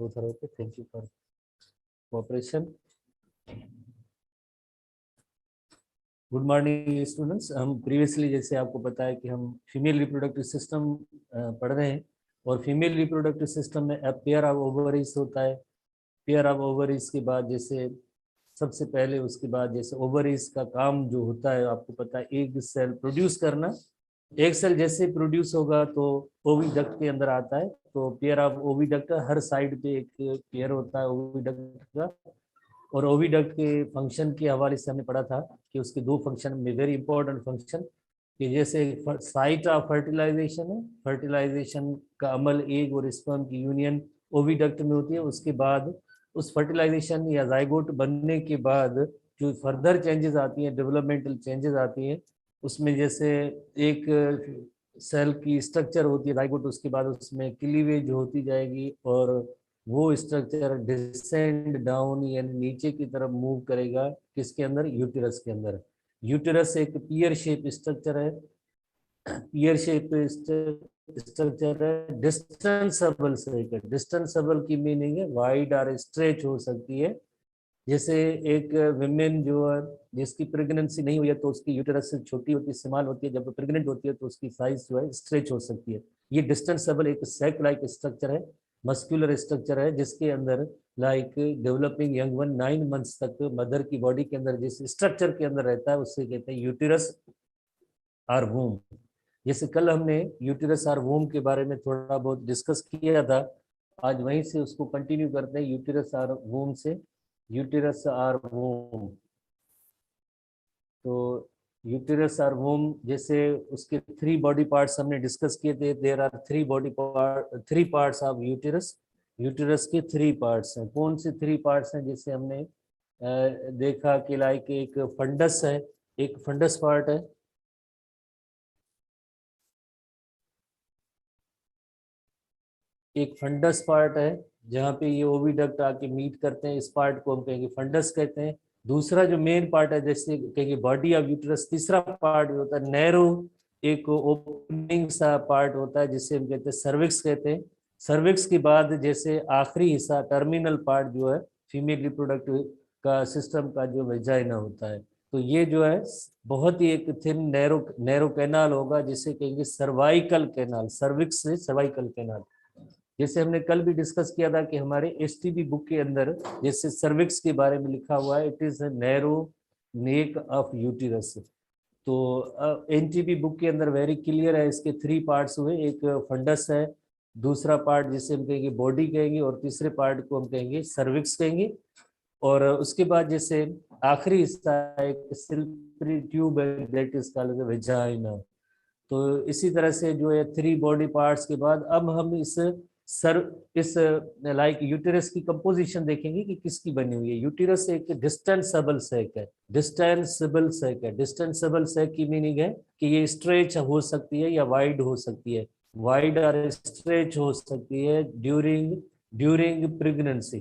Thank you for cooperation. Good morning students. हम previously जैसे आपको पता है कि हम फीमेल रिप्रोडक्टिव सिस्टम पढ़ रहे हैं, और फीमेल रिप्रोडक्टिव सिस्टम में पेयर ऑफ ओवरीज होता है। पेयर ऑफ ओवरीज के बाद जैसे सबसे पहले उसके बाद जैसे ओवरीज का काम जो होता है आपको पता है, एक सेल प्रोड्यूस करना। एक सेल जैसे प्रोड्यूस होगा तो ओविडक्ट के अंदर आता है। तो pair of oviduct, her side पे एक पेयर होता है ओविडक्ट का। और ओविडक्ट के फंक्शन के हवाले से हमने पढ़ा था कि उसके दो फंक्शन में वेरी इंपॉर्टेंट फंक्शन, कि जैसे साइट ऑफ फर्टिलाइजेशन है, फर्टिलाइजेशन का अमल एग और स्पर्म की यूनियन ओविडक्ट में होती है। उसके बाद उस फर्टिलाइजेशन या जाइगोट बनने के बाद जो फर्दर चेंजेस आती हैं, डेवलपमेंटल चेंजेस आती हैं, उसमें जैसे एक सेल की स्ट्रक्चर होती है जाइगोट, उसके बाद उसमें क्लीवेज होती जाएगी और वो स्ट्रक्चर डिसेंड डाउन यानी नीचे की तरफ मूव करेगा, किसके अंदर, यूटेरस के अंदर। यूटेरस एक पियर शेप स्ट्रक्चर है, पियर शेप स्ट्रक्चर है, डिस्टेंसेबल से है। डिस्टेंसेबल की मीनिंग है वाइड और स्ट्रेच हो सकती है। जैसे एक विमेन जो है जिसकी प्रेगनेंसी नहीं हुई है तो उसकी यूटेरस से छोटी होती है, स्मॉल होती है, जब प्रेग्नेंट होती है तो उसकी साइज जो है स्ट्रेच हो सकती है। ये डिस्टेंसेबल एक सैक लाइक स्ट्रक्चर है, मस्कुलर स्ट्रक्चर है, जिसके अंदर like developing young one 9 months तक मदर की बॉडी के अंदर जिस स्ट्रक्चर के अंदर रहता है उससे कहते हैं यूटेरस और वूम। जैसे कल हमने यूटेरस और वूम के बारे में थोड़ा बहुत डिस्कस किया था, आज वहीं से उसको कंटिन्यू करते हैं यूटेरस और वूम से। यूटेरस और वूम, तो यूटेरस और वूम जैसे उसके 3 बॉडी पार्ट्स हमने डिस्कस किए थे। There are 3 parts of uterus. Uterus के 3 पार्ट्स हैं। कौन से 3 पार्ट्स हैं? जैसे हमने देखा कि लाइक एक फंडस है, एक फंडस पार्ट है, एक फंडस पार्ट है जहाँ पे ये ओविडक्ट आके मीट करते हैं, इस पार्ट को हम कहेंगे फंडस कहते हैं। दूसरा जो मेन पार्ट है जैसे कहेंगे बॉडी ऑफ यूट्रस, तीसरा पार्ट जो होता है नैरो, एक ओपनिंग सा पार्ट होता है जिसे हम कहते हैं सर्विक्स कहते हैं। सर्विक्स के बाद जैसे आखिरी हिस्सा टर्मिनल पार्ट जो है फीमेल रिप्रोडक्टिव का सिस्टम का जो वेजाइना होता है। तो ये जो है बहुत ही एक थिन नैरो नैरो कैनाल होगा जिसे कहेंगे सर्वाइकल कैनाल, सर्विक्स से सर्वाइकल कैनाल। जैसे हमने कल भी डिस्कस किया था कि हमारे एसटीबी बुक के अंदर जैसे सर्विक्स के बारे में लिखा हुआ है, it is narrow neck of uterus. तो एनटीबी बुक के अंदर वेरी क्लियर है, इसके 3 पार्ट्स हुए, एक फंडस है, दूसरा पार्ट जिसे हम कहेंगे बॉडी कहेंगे, और तीसरे पार्ट को हम कहेंगे सर्विक्स कहेंगे। और उसके बाद जैसे आखिरी हिस्सा एक सिल्परी ट्यूब है दैट इज कॉल्ड वेजाइना। तो इसी तरह से जो है 3 बॉडी पार्ट्स के बाद अब हम इस लाइक यूटेरस की कंपोजिशन देखेंगे कि किसकी बनी हुई है। यूटेरस एक डिस्टेंसेबल सैक है, डिस्टेंसेबल सैक है। डिस्टेंसेबल सैक की मीनिंग है कि ये स्ट्रेच हो सकती है या वाइड हो सकती है, वाइड और स्ट्रेच हो सकती है ड्यूरिंग ड्यूरिंग प्रेगनेंसी।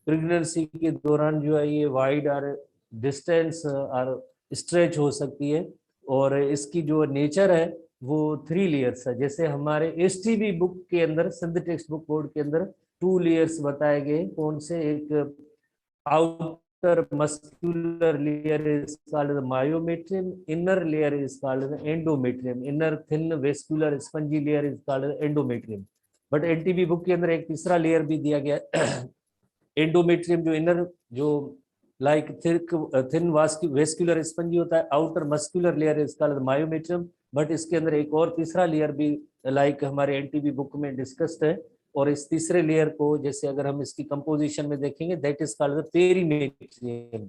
प्रेगनेंसी के दौरान जो है ये वाइड और डिस्टेंस और स्ट्रेच हो सकती है। और इसकी जो नेचर है वो 3 लेयर्स है। जैसे हमारे एसटीबी बुक के अंदर, सिंध टेक्स्ट बुक बोर्ड के अंदर 2 लेयर्स बताए गए। कौन से? एक outer muscular layer is called myometrium, inner layer is called endometrium, inner thin vascular spongy layer is called endometrium. But NTB book के अंदर एक तीसरा लेयर भी दिया गया एंडोमेट्रियम, जो इनर जो लाइक थिन वेस्कुलर स्पंजी होता है, outer muscular layer is called myometrium. But इसके अंदर एक और तीसरा लेयर भी लाइक हमारे एनटीबी बुक में डिस्कस्ड है। और इस तीसरे लेयर को जैसे अगर हम इसकी कंपोजिशन में देखेंगे that is called perimetrium.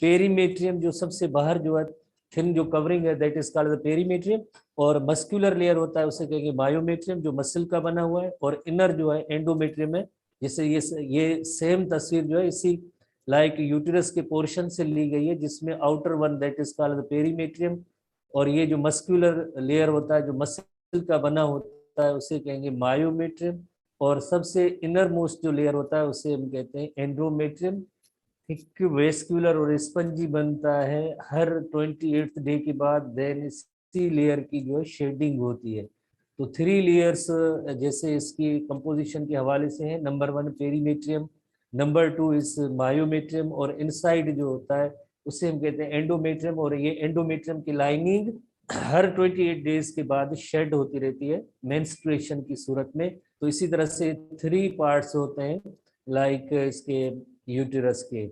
Perimetrium जो सबसे बाहर जो है थिन जो कवरिंग है दैट इज कॉल्ड पेरीमेट्रियम। और मस्कुलर लेयर होता है उसे कहेंगे मायोमेट्रियम जो मसल का बना हुआ है। और इनर जो है एंडोमेट्रियम है। जैसे ये सेम तस्वीर जो है इसी लाइक यूटेरस के पोर्शन से ली गई है जिसमें outer one that is called perimetrium. और ये जो मस्कुलर लेयर होता है जो मसल का बना होता है उसे कहेंगे मायोमेट्रियम। और सबसे इनर मोस्ट जो लेयर होता है उसे हम कहते हैं एंडोमेट्रियम। थिक वेस्कुलर और स्पंजी बनता है हर 28th डे के बाद। देन इसी लेयर की जो शेडिंग होती है। तो 3 लेयर्स जैसे इसकी कंपोजिशन के हवाले से है, नंबर 1 पेरीमेट्रियम, नंबर 2 इस मायोमेट्रियम, और इनसाइड जो होता है उसे हम कहते हैं एंडोमेट्रियम। और ये एंडोमेट्रियम की लाइनिंग हर 28 डेज के बाद शेड होती रहती है मेंस्ट्रुएशन की सूरत में। तो इसी तरह से 3 पार्ट्स होते हैं लाइक इसके यूटेरस के।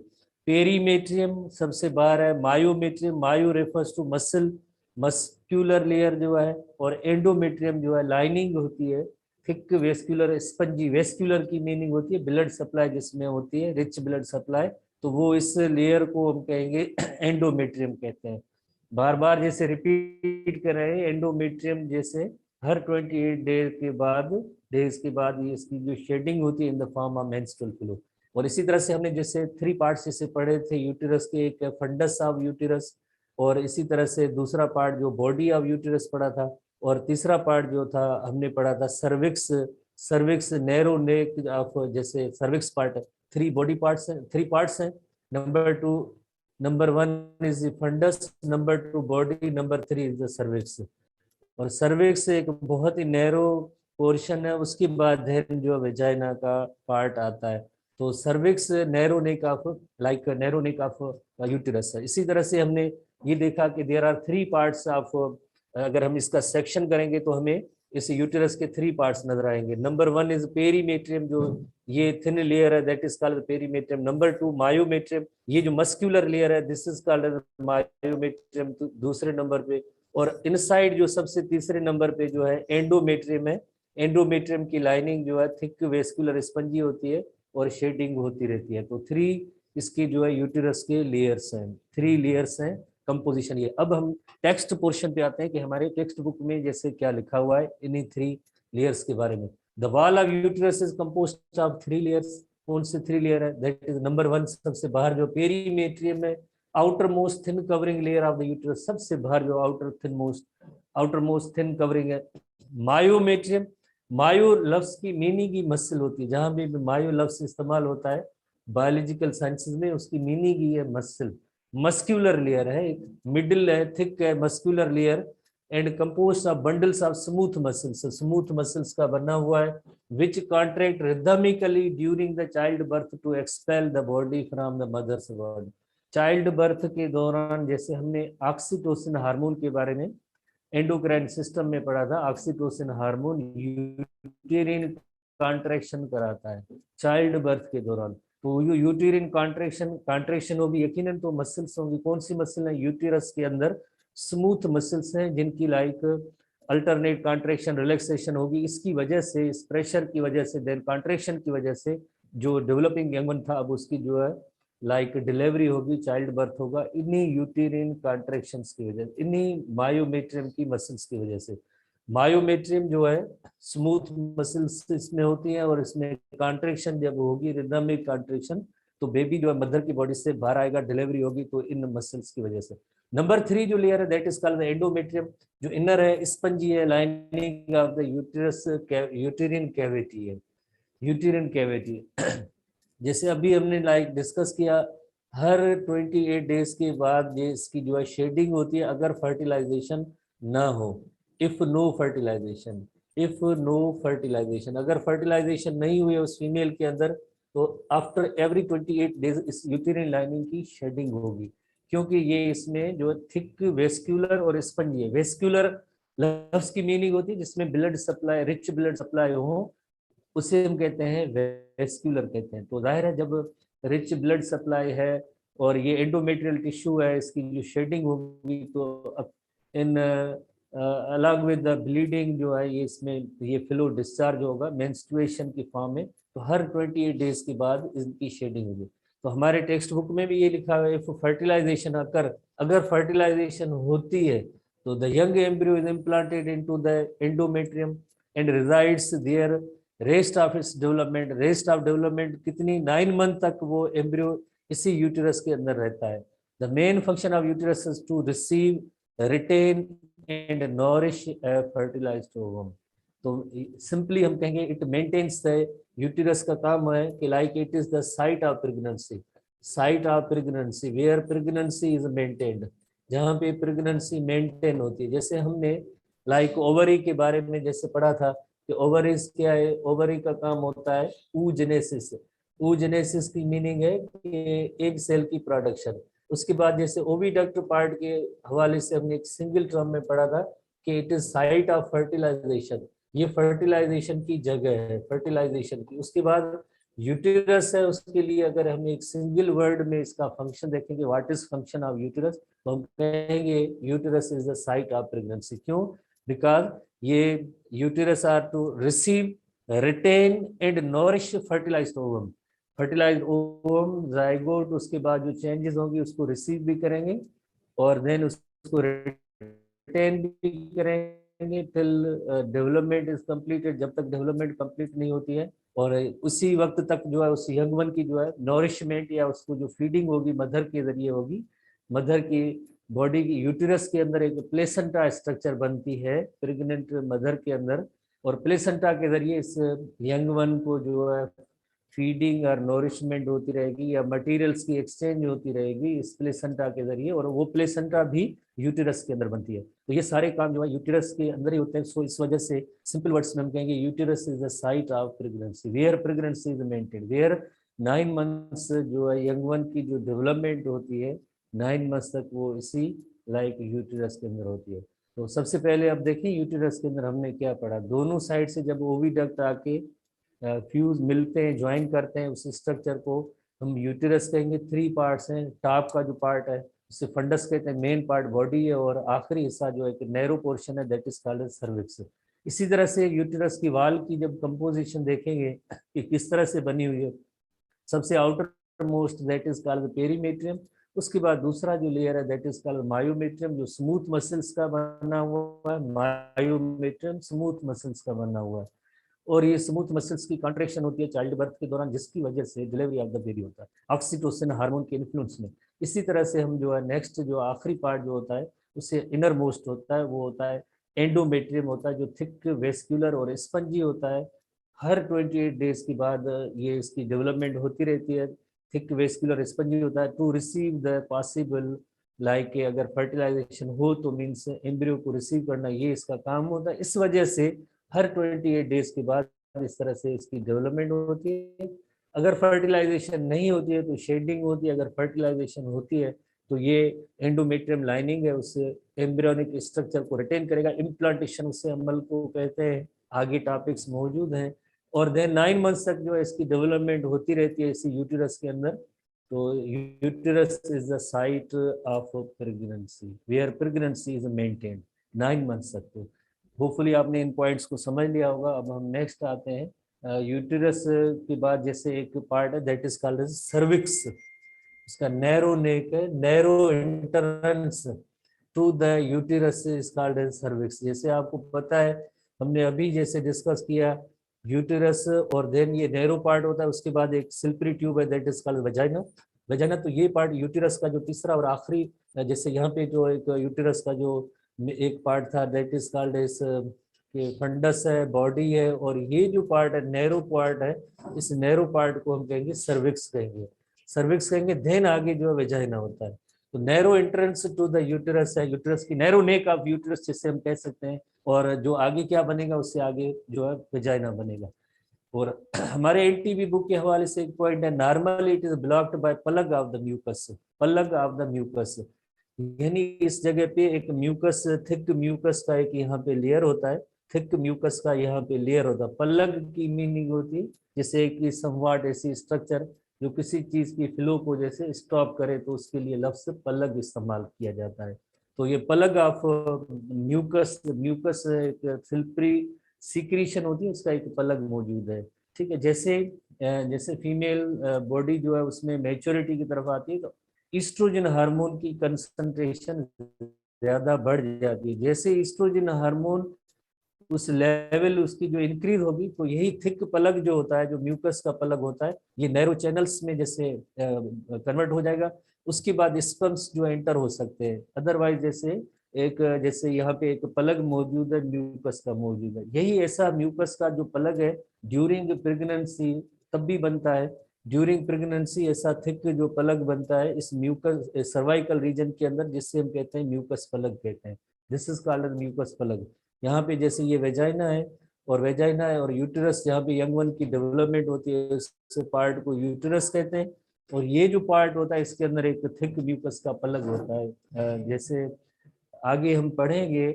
पेरीमेट्रियम सबसे बाहर है, myometrium, myo refers to muscle, muscular layer जो है, और एंडोमेट्रियम जो है लाइनिंग होती है थिक वेस्कुलर स्पंजी, वेस्कुलर की मीनिंग होती है ब्लड सप्लाई जिसमें होती है, रिच ब्लड सप्लाई, तो वो इस लेयर को हम कहेंगे एंडोमेट्रियम कहते हैं। बार बार जैसे रिपीट कर रहे हैं एंडोमेट्रियम, जैसे हर 28 डेज के बाद ये इसकी जो शेडिंग होती है in the form of menstrual flow. और इसी तरह से हमने जैसे 3 पार्ट्स जैसे पढ़े थे यूटेरस के, एक फंडस ऑफ यूटेरस, और इसी तरह से दूसरा पार्ट जो बॉडी ऑफ यूटेरस पढ़ा था, और तीसरा पार्ट जो था हमने पढ़ा था cervix, cervix narrow neck of, जैसे सर्विक्स पार्ट है, 3 बॉडी पार्ट्स हैं, 3 पार्ट्स हैं, number 1 is fundus, number 2 body, number 3 is the cervix. और सर्विक्स एक बहुत ही नैरो पोर्शन है, उसके बाद देन जो वेजाइना का पार्ट आता है। तो cervix narrow neck of, like narrow neck of uterus है। इसी तरह से हमने ये देखा कि देयर आर 3 पार्ट्स ऑफ, अगर हम इसका सेक्शन करेंगे तो हमें इस यूटेरस के 3 पार्ट्स नजर आएंगे। नंबर 1 इज पेरीमेट्रियम, जो ये थिन लेयर है, that is called perimetrium. Number 2 myometrium, ये जो मस्क्यूलर लेयर है, दिस इज कॉल्ड मायोमेट्रियम दूसरे नंबर पे। और इनसाइड जो सबसे तीसरे नंबर पे जो है एंडोमेट्रियम है। एंडोमेट्रियम की लाइनिंग जो है थिक वेस्कुलर स्पंजी होती है और शेडिंग होती रहती है। तो 3 इसके जो है यूटेरस के लेयर्स हैं, 3 लेयर्स हैं कंपोजिशन ये। अब हम टेक्स्ट पोर्शन पे आते हैं कि हमारे टेक्स्ट बुक में जैसे क्या लिखा हुआ है इन्हीं 3 लेयर्स के बारे में। The wall of uterus is composed of 3 layers. कौन से 3 लेयर है? दैट इज नंबर 1 सबसे बाहर जो पेरीमेट्रियम है, outer most thin covering layer of the uterus, सबसे बाहर जो आउटर मोस्ट थिन कवरिंग है। मायोमेट्रियम, मायो लफ्ज की मीनिंग ही मसल होती है, जहां भी मायो लफ्ज इस्तेमाल होता है बायोलॉजिकल साइंसेज में उसकी मीनिंग ही है मसल। मस्क्यूलर लेयर है, एक मिडिल है, थिक है muscular layer, and composed of bundles of smooth muscles, smooth muscles का बना हुआ है, which contract rhythmically during the child birth to expel the body from the mother's body. Child birth के दौरान जैसे हमने ऑक्सीटोसिन हार्मोन के बारे में एंडोक्राइन सिस्टम में पढ़ा था, ऑक्सीटोसिन हार्मोन यूटेरिन कॉन्ट्रैक्शन कराता है चाइल्ड बर्थ के दौरान। तो ये यूटेरिन कॉन्ट्रैक्शन होगी यकीनन, तो मसल्स होंगी, कौन सी मसल है? यूटेरस के अंदर स्मूथ मसल्स हैं जिनकी लाइक अल्टरनेट कॉन्ट्रैक्शन रिलैक्सेशन होगी। इसकी वजह से, इस प्रेशर की वजह से, देन कॉन्ट्रैक्शन की वजह से जो डेवलपिंग यंगन था अब उसकी जो है लाइक डिलीवरी होगी, चाइल्ड बर्थ होगा, इन्हीं यूटेरिन कॉन्ट्रैक्शंस की वजह, इन्हीं मायोमेट्रियम की मसल्स की वजह से। मायोमेट्रियम जो है स्मूथ मसल्स इसमें होती हैं, और इसमें कॉन्ट्रैक्शन जब होगी, रिदमिक कॉन्ट्रैक्शन, तो बेबी जो है मदर की बॉडी से बाहर आएगा, डिलीवरी होगी, तो इन मसल्स की वजह से। नंबर 3 जो लेयर है दैट इज कॉल्ड एंडोमेट्रियम, जो इनर है, स्पंजी है, lining of the uterus, यूटेरिन cavity है, यूटेरिन कैविटी। जैसे अभी हमने लाइक डिस्कस किया, हर 28 डेज के बाद ये इसकी जो है शेडिंग होती है अगर फर्टिलाइजेशन ना हो, इफ नो फर्टिलाइजेशन, अगर फर्टिलाइजेशन नहीं हुई है उस फीमेल के अंदर, तो आफ्टर एवरी 28 डेज इस यूटेरिन लाइनिंग की शेडिंग होगी, क्योंकि ये इसमें जो थिक वेस्क्यूलर और स्पंजी है। वेस्क्यूलर लफ्ज की मीनिंग होती है जिसमें blood supply, rich blood supply हो, उसे हम कहते हैं वेस्क्यूलर कहते हैं। तो जाहिर है जब रिच ब्लड सप्लाई है और ये एंडोमेट्रियल टिश्यू है, इसकी जो शेडिंग होगी, तो इन अलॉन्ग विद द ब्लीडिंग जो है ये इसमें ये फ्लो डिस्चार्ज होगा मेंस्ट्रुएशन की फॉर्म में, तो हर 28 डेज के बाद इनकी शेडिंग होगी। तो हमारे टेक्स्ट बुक में भी ये लिखा हुआ है, इफ फर्टिलाइजेशन अगर फर्टिलाइजेशन होती है तो the young embryo is implanted into the endometrium and resides there rest of its development. Rest of development कितनी? 9 मंथ तक वो एम्ब्रियो इसी यूटेरस के अंदर रहता है। The main function of uterus is to receive, retain and nourish fertilized ovum. तो simply हम कहेंगे इट मेंटेन्स द, यूटेरस का काम है कि like it is the site of pregnancy, where pregnancy is maintained, जहाँ पे प्रेगनेंसी मेंटेन होती है। जैसे हमने लाइक ओवरी के बारे में जैसे पढ़ा था कि ओवरीज क्या है, ओवरी का काम होता है oogenesis। oogenesis की मीनिंग है कि एग सेल की प्रोडक्शन। उसके बाद जैसे ओविडक्ट पार्ट के हवाले से हमने एक सिंगल टर्म में पढ़ा था कि it is site of fertilization, ये फर्टिलाइजेशन की जगह है, फर्टिलाइजेशन की। उसके बाद यूटेरस है, उसके लिए अगर हम एक सिंगल वर्ड में इसका फंक्शन देखेंगे, what is function of uterus, तो हम कहेंगे uterus is the site of pregnancy. क्यों? बिकॉज ये uterus are to receive, retain and nourish fertilized ovum. Fertilized ovum, zygote, उसके बाद जो चेंजेस होंगी उसको रिसीव भी करेंगे और देन उसको रिटेन भी करेंगे टिल डेवलपमेंट इज कंप्लीटेड, जब तक डेवलपमेंट कंप्लीट नहीं होती है। और उसी वक्त तक जो है उस यंग वन की जो है नॉरिशमेंट या उसको जो फीडिंग होगी मदर के जरिए होगी। मदर की बॉडी की यूटेरस के अंदर एक प्लेसेंटा स्ट्रक्चर बनती है प्रेग्नेंट मदर के अंदर, और प्लेसेंटा के जरिए इस यंग वन को जो है फीडिंग और नोरिशमेंट होती रहेगी या मटेरियल्स की एक्सचेंज होती रहेगी इस प्लेसेंटा के जरिए, और वो प्लेसेंटा भी यूटेरस के अंदर बनती है। तो ये सारे काम जो है यूटेरस के अंदर ही होते हैं। सो इस वजह से सिंपल वर्ड्स में हम कहेंगे uterus is the site of pregnancy, where pregnancy is maintained, where 9 months जो है यंग वन की जो डेवलपमेंट होती है 9 मंथ्स तक वो इसी लाइक यूटेरस के अंदर होती है। तो सबसे पहले अब देखिए यूटेरस के अंदर हमने क्या पढ़ा, दोनों साइड से जब ओविडक्ट आके फ्यूज मिलते हैं, ज्वाइन करते हैं उस स्ट्रक्चर को, हम यूटेरस कहेंगे। 3 पार्ट्स हैं, टॉप का जो पार्ट है उसे फंडस कहते हैं, मेन पार्ट बॉडी है, और आखिरी हिस्सा जो है कि नैरो पोर्शन है that is called as cervix. इसी तरह से यूटेरस की वाल की जब कंपोजिशन देखेंगे कि किस तरह से बनी हुई है, सबसे outer most that is called perimetrium, उसके बाद दूसरा जो लेयर है दैट इज कॉल्ड मायोमेट्रियम जो स्मूथ मसल्स का बना हुआ है, मायोमेट्रियम स्मूथ मसल्स का बना हुआ है। और ये स्मूथ मसल्स की कॉन्ट्रेक्शन होती है चाइल्ड बर्थ के दौरान, जिसकी वजह से डिलीवरी ऑफ द बेबी होता है ऑक्सीटोसिन हार्मोन के इन्फ्लुएंस में। इसी तरह से हम जो है नेक्स्ट जो आखिरी पार्ट जो होता है उससे इनर मोस्ट होता है, वो होता है एंडोमेट्रियम होता है जो थिक वेस्क्यूलर और स्पंजी होता है। हर 28 डेज के बाद ये इसकी डेवलपमेंट होती रहती है, थिक वेस्क्यूलर स्पंजी होता है to receive the possible like अगर फर्टिलाइजेशन हो तो मीन्स एम्ब्रियो को रिसीव करना, ये इसका काम होता है। इस वजह से हर 28 डेज के बाद इस तरह से इसकी डेवलपमेंट होती है। अगर फर्टिलाइजेशन नहीं होती है तो शेडिंग होती है, अगर फर्टिलाइजेशन होती है तो ये एंडोमेट्रियम लाइनिंग है उससे एम्ब्रियोनिक स्ट्रक्चर को रिटेन करेगा, इम्प्लांटेशन उससे अमल को कहते हैं। आगे टॉपिक्स मौजूद हैं। और देन 9 मंथ्स तक जो है इसकी डेवलपमेंट होती रहती है इसी यूटेरस के अंदर। तो uterus is the site of pregnancy where pregnancy is maintained 9 months तक। तो होपफुली आपने इन पॉइंट्स को समझ लिया होगा। अब हम नेक्स्ट आते हैं यूटेरस के बाद जैसे एक पार्ट है that is called as cervix. इसका नैरो नेक है, narrow entrance to the uterus is called as cervix. जैसे आपको पता है हमने अभी जैसे डिस्कस किया यूटेरस और देन ये नैरो पार्ट होता है, उसके बाद एक सिल्परी ट्यूब है that is called vagina. Vagina तो ये पार्ट यूटेरस का जो तीसरा और आखिरी, जैसे यहाँ पे जो एक यूटेरस का जो एक पार्ट था that is called as fundus है, बॉडी है, और ये जो पार्ट है नैरो पार्ट है, इस नैरो पार्ट को हम कहेंगे सर्विक्स कहेंगे, सर्विक्स कहेंगे। देन आगे जो है वेजाइना होता है। तो narrow entrance to the uterus है, यूटेरस की नैरो नेक ऑफ यूटेरस जिससे हम कह सकते हैं, और जो आगे क्या बनेगा उससे आगे जो है वेजाइना बनेगा। और हमारे एनटीबी बुक के हवाले से एक पॉइंट है, normally it is blocked by plug of the mucus, plug of the mucus, यानी इस जगह पे एक म्यूकस, थिक म्यूकस का एक यहाँ पे लेयर होता है, थिक म्यूकस का यहाँ पे लेयर होता है। प्लग की मीनिंग होती है जैसे कि समवाट ऐसी स्ट्रक्चर जो किसी चीज की फ्लो को जैसे स्टॉप करे, तो उसके लिए लफ्ज प्लग इस्तेमाल किया जाता है। तो ये प्लग ऑफ म्यूकस, म्यूकस एक सिल्परी सिक्रीशन होती है, उसका एक प्लग मौजूद है। ठीक है, जैसे जैसे फीमेल बॉडी जो है उसमें मैच्योरिटी की तरफ आती है तो ईस्ट्रोजन हार्मोन की कंसंट्रेशन ज्यादा बढ़ जाती है। जैसे ईस्ट्रोजन हार्मोन उस लेवल उसकी जो इंक्रीज होगी तो यही थिक प्लग जो होता है, जो म्यूकस का प्लग होता है, ये नैरो चैनल्स में जैसे कन्वर्ट हो जाएगा। उसके बाद स्पर्म्स जो एंटर हो सकते हैं, अदरवाइज जैसे एक जैसे यहाँ पे एक प्लग मौजूद है म्यूकस का मौजूद है, यही ऐसा म्यूकस का जो प्लग है ड्यूरिंग प्रेगनेंसी तब भी बनता है। ड्यूरिंग प्रेगनेंसी ऐसा थिक जो प्लग बनता है इस म्यूकस सर्वाइकल रीजन के अंदर, जिससे हम कहते हैं म्यूकस प्लग कहते हैं। This is called mucus plug. यहाँ पे जैसे ये वेजाइना है और यूटेरस जहाँ पे यंग वन की डेवलपमेंट होती है इस पार्ट को यूटेरस कहते हैं। और ये जो पार्ट होता है इसके अंदर एक थिक म्यूकस का पलग होता है। जैसे आगे हम पढ़ेंगे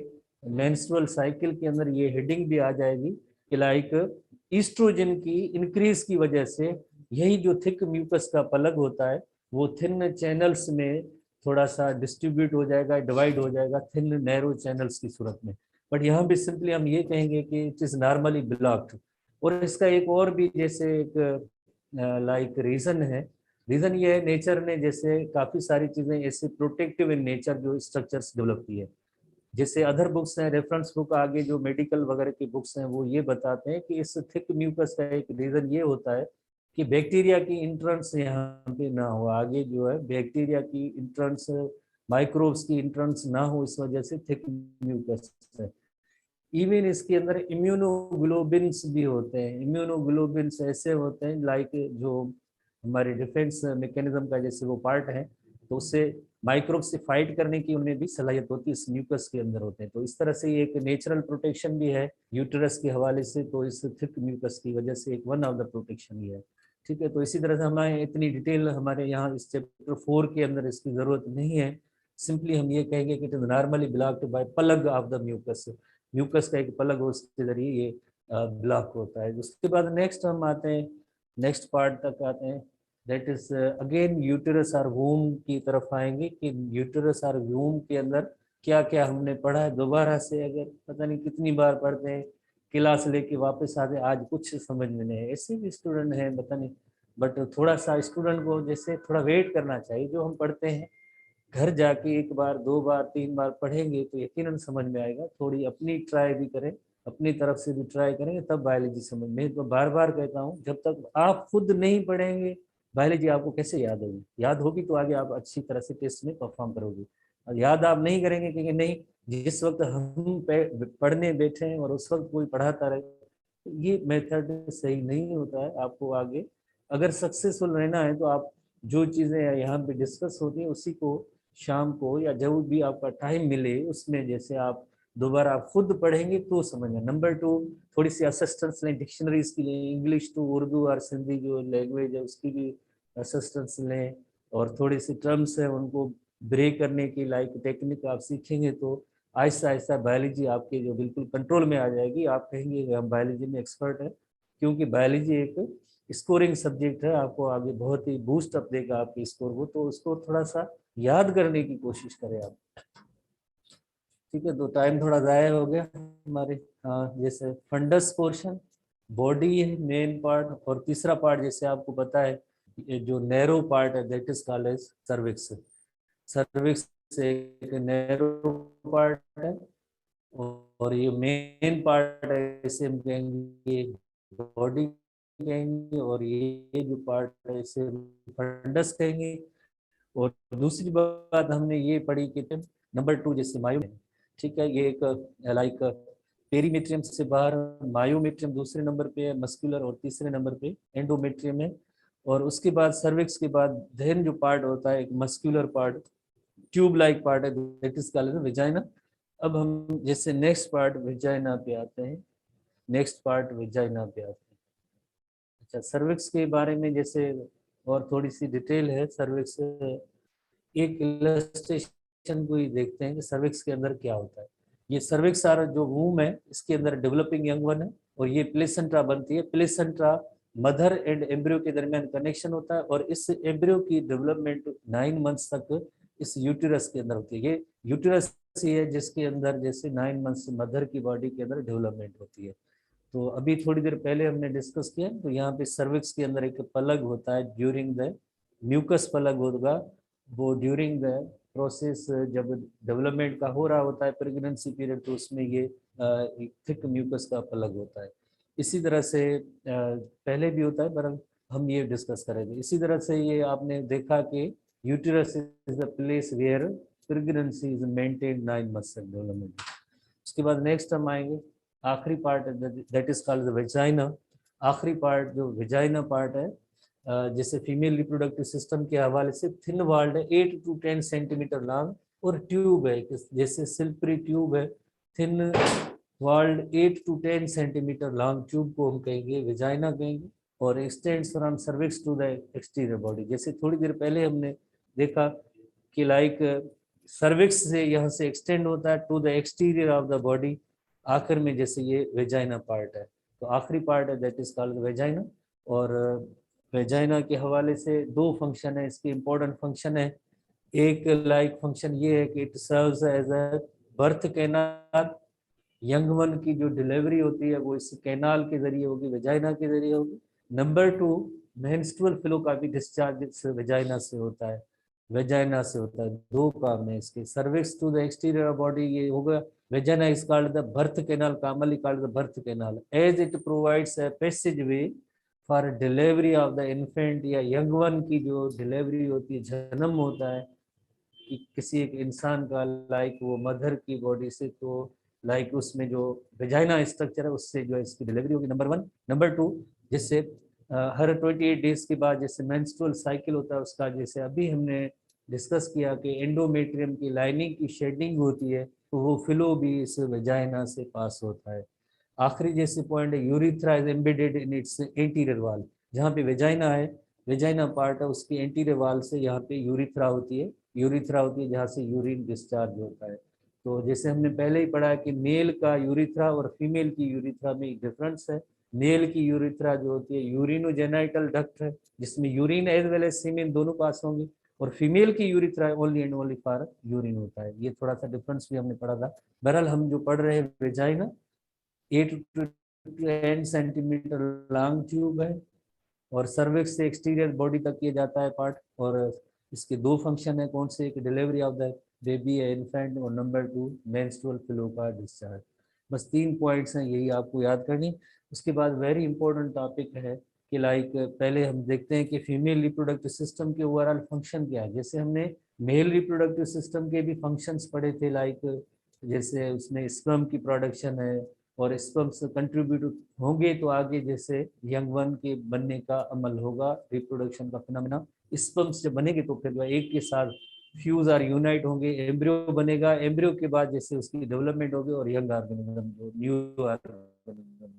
मेंस्ट्रुअल साइकिल के अंदर ये हेडिंग भी आ जाएगी कि लाइक ईस्ट्रोजन की इंक्रीज की वजह से यही जो थिक म्यूकस का पलग होता है वो थिन चैनल्स में थोड़ा सा डिस्ट्रीब्यूट हो जाएगा, डिवाइड हो जाएगा थिन नैरो चैनल्स की सूरत में। बट यहाँ भी सिंपली हम ये कहेंगे कि इट इज नॉर्मली ब्लॉक्ड। और इसका एक और भी जैसे एक लाइक रीजन है। रीजन ये है नेचर ने जैसे काफी सारी चीजें ऐसे प्रोटेक्टिव इन नेचर जो स्ट्रक्चर्स डेवलप की है। जैसे अदर बुक्स हैं, रेफरेंस बुक आगे जो मेडिकल वगैरह की बुक्स हैं वो ये बताते हैं कि इस थिक म्यूकस का एक रीजन ये होता है कि बैक्टीरिया की इंट्रेंस यहाँ पे ना हो, आगे जो है बैक्टीरिया की इंट्रेंस, माइक्रोब्स की इंट्रेंस ना हो, इस वजह से थिक म्यूकस है। इवन इसके अंदर इम्यूनोग्लोबिन्स भी होते हैं। इम्यूनोग्लोबिन्स ऐसे होते हैं लाइक जो हमारे डिफेंस मैकेनिज्म का जैसे वो पार्ट है, तो उससे माइक्रोब से फाइट करने की उन्हें भी सलाहियत होती है, इस म्यूकस के अंदर होते हैं। तो इस तरह से ये एक नेचुरल प्रोटेक्शन भी है यूटेरस के हवाले से, तो इस थिक म्यूकस की वजह से एक वन ऑफ द प्रोटेक्शन ही है। ठीक है, तो इसी तरह से हमें इतनी डिटेल हमारे यहाँ इस चैप्टर 4 के अंदर इसकी जरूरत नहीं है। सिंपली हम ये कहेंगे कि it is normally blocked by plug of the mucus. Mucus का एक पलग हो, उसके जरिए ये ब्लॉक होता है। उसके बाद नेक्स्ट हम आते हैं, नेक्स्ट पार्ट तक आते हैं, दैट इज अगेन यूटेरस और वूम की तरफ आएंगे कि यूटेरस और वूम के अंदर क्या क्या हमने पढ़ा है। दोबारा से अगर पता नहीं कितनी बार पढ़ते हैं, क्लास लेके वापस आते, आज कुछ समझ में नहीं है, ऐसे भी स्टूडेंट हैं पता नहीं। बट थोड़ा सा स्टूडेंट को जैसे थोड़ा वेट करना चाहिए, जो हम पढ़ते हैं घर जाके एक बार, दो बार, तीन बार पढ़ेंगे तो यकीनन समझ में आएगा। थोड़ी अपनी ट्राई भी करें, अपनी तरफ से भी ट्राई करेंगे तब बायोलॉजी समझ में। तो बार बार कहता हूँ, जब तक आप खुद नहीं पढ़ेंगे बायोलॉजी आपको कैसे याद होगी? याद होगी तो आगे आप अच्छी तरह से टेस्ट में परफॉर्म करोगे। और याद आप नहीं करेंगे क्योंकि नहीं, जिस वक्त हम पढ़ने बैठे हैं और उस वक्त कोई पढ़ाता रहे, ये मेथड सही नहीं होता है। आपको आगे अगर सक्सेसफुल रहना है तो आप जो चीज़ें यहाँ पे डिस्कस होती हैं उसी को शाम को या जब भी आपका टाइम मिले उसमें जैसे आप दोबारा आप खुद पढ़ेंगे तो समझना। नंबर 2, थोड़ी सी असिस्टेंस लें डिक्शनरीज के लिए, इंग्लिश टू उर्दू और सिंधी जो लैंग्वेज है उसकी भी असिस्टेंस लें। और थोड़ी सी टर्म्स है उनको ब्रेक करने की लाइक टेक्निक आप सीखेंगे तो आहिस्ता आहिस्ता बायोलॉजी आपके जो बिल्कुल कंट्रोल में आ जाएगी। आप कहेंगे हम बायोलॉजी में एक्सपर्ट है, क्योंकि बायोलॉजी एक स्कोरिंग सब्जेक्ट है, आपको आगे बहुत ही बूस्ट अप देगा आपके स्कोर को। तो उसको थोड़ा सा याद करने की कोशिश करें आप। ठीक है, तो टाइम थोड़ा ज़ाया हो गया हमारे। जैसे फंडस पोर्शन, बॉडी है मेन पार्ट, और तीसरा पार्ट जैसे आपको पता है ये जो नैरो पार्ट है that is called as cervix. Cervix एक नैरो पार्ट है और ये मेन पार्ट है, इसे हम कहेंगे बॉडी कहेंगे, और ये जो पार्ट है इसे फंडस कहेंगे। और दूसरी बात हमने ये पढ़ी कि नंबर 2 जैसे मायो, ठीक है, ये एक लाइक पेरीमेट्रियम से बाहर मायोमेट्रियम दूसरे नंबर पे है, मस्कुलर, और तीसरे नंबर पे एंडोमेट्रियम है। और उसके बाद सर्विक्स के बाद देन जो पार्ट होता है एक muscular part, tube like part है, दैट इज कॉल्ड विजाइना। अब हम जैसे नेक्स्ट पार्ट विजाइना पे आते हैं, नेक्स्ट पार्ट विजाइना पे आते हैं। अच्छा, सर्विक्स के बारे में जैसे और थोड़ी सी डिटेल है। सर्विक्स एक इलस्ट्रेशन को ही देखते हैं कि सर्विक्स के अंदर क्या होता है। ये सर्विक्स सारा जो वूम है इसके अंदर डेवलपिंग यंग वन है, और ये प्लेसेंट्रा बनती है। प्लेसेंट्रा मदर एंड एम्ब्रियो के दरमियान कनेक्शन होता है, और इस एम्ब्रियो की डेवलपमेंट 9 मंथ्स तक इस यूटेरस के अंदर होती है। ये यूटेरस ही है जिसके अंदर जैसे 9 मंथ्स मदर की बॉडी के अंदर डेवलपमेंट होती है। तो अभी थोड़ी देर पहले हमने डिस्कस किया, तो यहाँ पे सर्विक्स के अंदर एक पलग होता है ड्यूरिंग द म्यूकस पलग होगा, वो ड्यूरिंग द प्रोसेस जब डेवलपमेंट का हो रहा होता है प्रेगनेंसी पीरियड, तो उसमें ये थिक म्यूकस का पलग होता है। इसी तरह से पहले भी होता है पर हम ये डिस्कस करेंगे। इसी तरह से ये आपने देखा कि uterus is the place where pregnancy is maintain 9 months development. उसके बाद नेक्स्ट हम आएंगे आखिरी part that is called the vagina. आखिरी पार्ट जो वेजाइना पार्ट है, जैसे फीमेल रिप्रोडक्टिव सिस्टम के हवाले से थिन वॉल्ड है, 8 to 10 सेंटीमीटर लॉन्ग, और ट्यूब है जैसे सिल्परी ट्यूब है, thin called 8 to 10 centimetre long tube को हम कहेंगे वेजाइना कहेंगे, और extends from cervix to the exterior body. जैसे थोड़ी देर पहले हमने देखा कि लाइक सर्विक्स से यहाँ से एक्सटेंड होता है to the exterior of the body, आखिर में जैसे ये वेजाइना पार्ट है, तो आखिरी पार्ट है दैट इज कॉल्ड वेजाइना। और वेजाइना के हवाले से दो फंक्शन है, इसके इम्पोर्टेंट फंक्शन है। एक लाइक फंक्शन ये है कि it serves as a birth canal, young one की जो डिलीवरी होती है वो इस कैनाल के जरिए होगी, वेजाइना के जरिए होगी। नंबर 2, मेंस्ट्रुअल फ्लो का भी डिस्चार्ज इस वेजाइना से होता है, वेजाइना से होता है। दो काम है इसके, cervix to the exterior body ये होगा, vagina is called the birth canal, commonly called the birth canal, as it provides a passage way for delivery of the infant, या यंग वन की जो डिलीवरी होती है, जन्म होता है कि किसी एक इंसान का, लाइक वो मदर की बॉडी से, तो लाइक उसमें जो वेजाइना स्ट्रक्चर है उससे जो है इसकी डिलीवरी होगी, नंबर 1। नंबर 2, जिससे हर 28 डेज के बाद जैसे मेंस्ट्रुअल साइकिल होता है उसका, जैसे अभी हमने डिस्कस किया कि एंडोमेट्रियम की लाइनिंग की शेडिंग होती है, तो वो फ्लो भी इस वेजाइना से पास होता है। आखिरी जैसे पॉइंट है, urethra is embedded in its anterior wall, जहाँ पे वेजाइना है, वेजाइना पार्ट है उसकी एंटीरियर वॉल से यहाँ पे यूरिथ्रा होती है, यूरिथ्रा होती है जहाँ से यूरिन डिस्चार्ज होता है। तो जैसे हमने पहले ही पढ़ा कि मेल का यूरिथ्रा और फीमेल की यूरिथ्रा में एक डिफरेंस है। मेल की यूरिथ्रा जो होती है यूरिनोजेनाइटल डक्ट है, जिसमें यूरिन एज वेल एज सीमेन दोनों पास होंगे, और फीमेल की urethra only and only for urine होता है। ये थोड़ा सा डिफरेंस भी हमने पढ़ा था। बहरहाल हम जो पढ़ रहे हैं vagina 8 to 10 centimetre long tube है, और सर्विक्स से एक्सटीरियर बॉडी तक किया जाता है पार्ट, और इसके दो फंक्शन है, कौन से, एक डिलीवरी ऑफ द बेबी या इन्फेंट, और नंबर 2 मेंस्ट्रुअल फ्लो का डिस्चार्ज। बस 3 पॉइंट्स हैं, यही आपको याद करनी। उसके बाद वेरी इंपॉर्टेंट टॉपिक है कि लाइक पहले हम देखते हैं कि फीमेल रिप्रोडक्टिव सिस्टम के ओवरऑल फंक्शन क्या है। जैसे हमने मेल रिप्रोडक्टिव सिस्टम के भी फंक्शंस पढ़े थे, लाइक जैसे उसमें स्पर्म की प्रोडक्शन है, और स्पर्म्स कंट्रीब्यूट होंगे तो आगे जैसे यंग वन के बनने का अमल होगा, रिप्रोडक्शन का फिनोमेना। स्पर्म्स जब बनेंगे तो फिर एक के साथ फ्यूज और यूनाइट होंगे, एम्ब्रियो बनेगा, एम्ब्रियो के बाद जैसे उसकी डेवलपमेंट होगी और यंग ऑर्गेनिज्म, न्यू ऑर्गेनिज्म।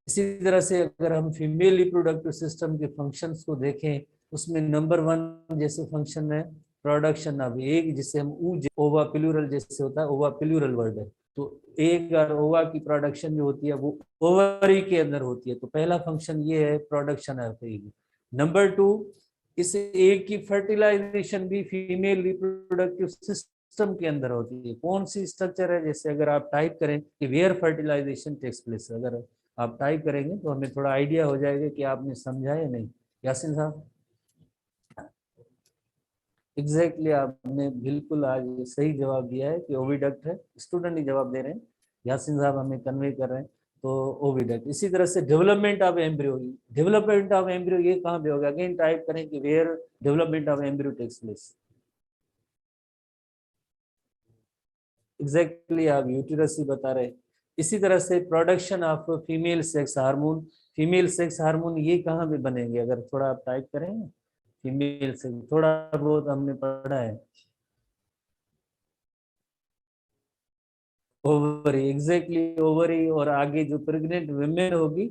इसी तरह से अगर हम फीमेल रिप्रोडक्टिव सिस्टम के फंक्शंस को देखें, उसमें नंबर 1 जैसे फंक्शन है प्रोडक्शन ऑफ एग, जिसे हम ओवा प्लूरल जैसे होता है, ओवा प्लूरल वर्ड है, तो एग और ओवा की प्रोडक्शन जो होती है वो ओवरी के अंदर होती है, तो पहला फंक्शन ये है प्रोडक्शन ऑफ एग। नंबर 2, इस एग की फर्टिलाइजेशन भी फीमेल रिप्रोडक्टिव सिस्टम के अंदर होती है। कौन सी स्ट्रक्चर है, जैसे अगर आप टाइप करें कि वेयर फर्टिलाइजेशन टेक्स प्लेस, अगर आप टाइप करेंगे तो हमें थोड़ा आइडिया हो जाएगा कि आपने समझा या नहीं। यासिन साहब, एग्जैक्टली आपने बिल्कुल आज सही जवाब दिया है कि ओविडक्ट है, स्टूडेंट ही जवाब दे रहे हैं, यासिन साहब हमें कन्वे कर रहे हैं, तो ओविडक्ट। इसी तरह से development of embryo, development of embryo ये कहाँ पे होगा, अगेन टाइप करें कि where development of embryo takes place. Exactly आप यूटिरस ही बता रहे। इसी तरह से production of female sex hormone, female sex hormone ये कहाँ पे बनेंगे, अगर थोड़ा आप टाइप करें फीमेल सेक्स, थोड़ा बहुत हमने पढ़ा है, ओवरी, एग्जैक्टली ओवरी, और आगे जो प्रेग्नेंट वुमेन होगी,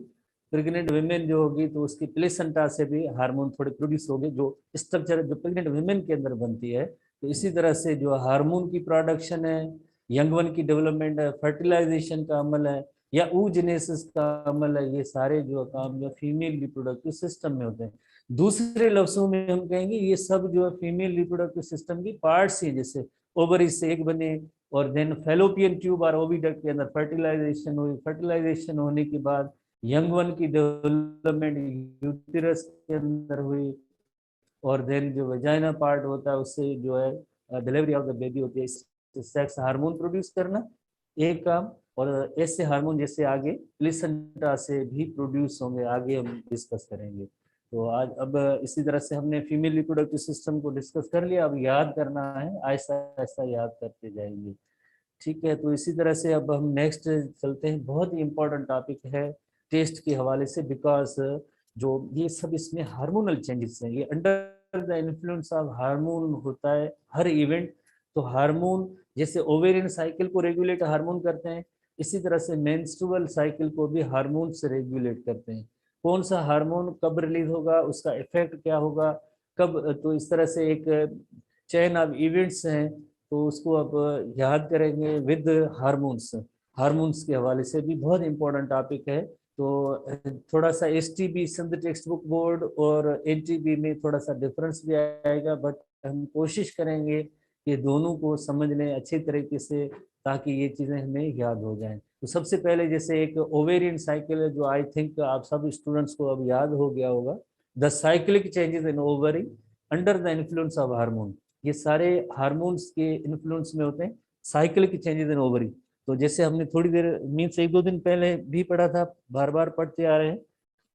प्रेग्नेंट वुमेन जो होगी तो उसकी प्लेसेंटा से भी हार्मोन थोड़े प्रोड्यूस होंगे, जो स्ट्रक्चर जो प्रेग्नेंट वुमेन के अंदर बनती है। तो इसी तरह से जो हार्मोन की प्रोडक्शन है, यंग वन की डेवलपमेंट है, फर्टिलाइजेशन का अमल है, या ऊजेनेसिस का अमल है, ये सारे जो काम जो फीमेल रिप्रोडक्टिव सिस्टम में होते हैं। दूसरे लफ्जों में हम कहेंगे ये सब जो है फीमेल रिप्रोडक्टिव सिस्टम की पार्ट्स ही, जैसे ओवरी से एक बने, और देन फेलोपियन ट्यूब और ओविडक्ट के अंदर फर्टिलाइजेशन हुई, फर्टिलाइजेशन होने के बाद यंग वन की डेवलपमेंट यूटेरस के अंदर हुई, और देन जो वेजाइना पार्ट होता है उससे जो है डिलीवरी ऑफ द बेबी होती है, सेक्स हार्मोन प्रोड्यूस करना एक काम, और ऐसे हार्मोन जैसे आगे प्लेसेंटा से भी प्रोड्यूस होंगे, आगे हम डिस्कस करेंगे। तो आज अब इसी तरह से हमने फीमेल रिप्रोडक्टिव सिस्टम को डिस्कस कर लिया, अब याद करना है, ऐसा ऐसा याद करते जाएंगे। ठीक है, तो इसी तरह से अब हम नेक्स्ट चलते हैं, बहुत ही इंपॉर्टेंट टॉपिक है टेस्ट के हवाले से, बिकॉज जो ये सब इसमें हार्मोनल चेंजेस हैं, ये under the influence of hormone होता है हर इवेंट। तो हार्मोन जैसे ओवेरियन साइकिल को रेगुलेट हार्मोन करते हैं, इसी तरह से मेंस्ट्रुअल साइकिल को भी हार्मोन से रेगुलेट करते हैं। कौन सा हार्मोन कब रिलीज होगा, उसका इफेक्ट क्या होगा, कब, तो इस तरह से एक चेन ऑफ इवेंट्स हैं, तो उसको अब याद करेंगे विद हार्मोन्स। हार्मोन्स के हवाले से भी बहुत इंपॉर्टेंट टॉपिक है। तो थोड़ा सा STB Sindh text book board और एनटीबी में थोड़ा सा डिफरेंस भी आएगा, बट हम कोशिश करेंगे कि दोनों को समझ लें अच्छी तरीके से, ताकि ये चीज़ें हमें याद हो जाएं। तो सबसे पहले जैसे एक ओवेरियन साइकिल है, जो आई थिंक आप सब स्टूडेंट्स को अब याद हो गया होगा। The cyclic changes in ovary under the influence of hormone. ये सारे हार्मोन्स के इन्फ्लुएंस में होते हैं साइक्लिक चेंजेस इन ओवरी। तो जैसे हमने थोड़ी देर मीन्स एक दो दिन पहले भी पढ़ा था, बार बार पढ़ते आ रहे हैं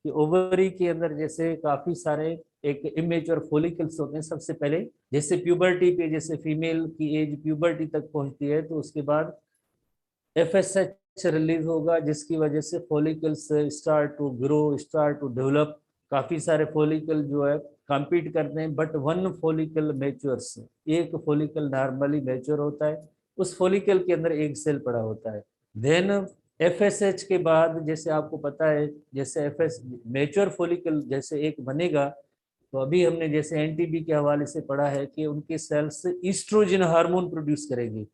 कि ओवरी के अंदर जैसे काफी सारे एक इमेच्योर फॉलिकल्स होते हैं। सबसे पहले जैसे प्यूबर्टी पे, जैसे फीमेल की एज प्यूबर्टी तक पहुंचती है, तो उसके बाद एफएसएच रिलीज होगा, जिसकी वजह से follicles start to grow, start to develop. काफी सारे फॉलिकल जो है कंपीट करते हैं, बट वन फॉलिकल मैच्योर्स, एक फॉलिकल नॉर्मली मैच्योर होता है, उस फॉलिकल के अंदर एक सेल पड़ा होता है। देन एफएसएच के बाद जैसे आपको पता है, जैसे एफएस मैच्योर फॉलिकल जैसे एक बनेगा, तो अभी हमने जैसे एनटीबी के हवाले से पढ़ा है कि उनके सेल्स ईस्ट्रोजन हार्मोन प्रोड्यूस करेंगे।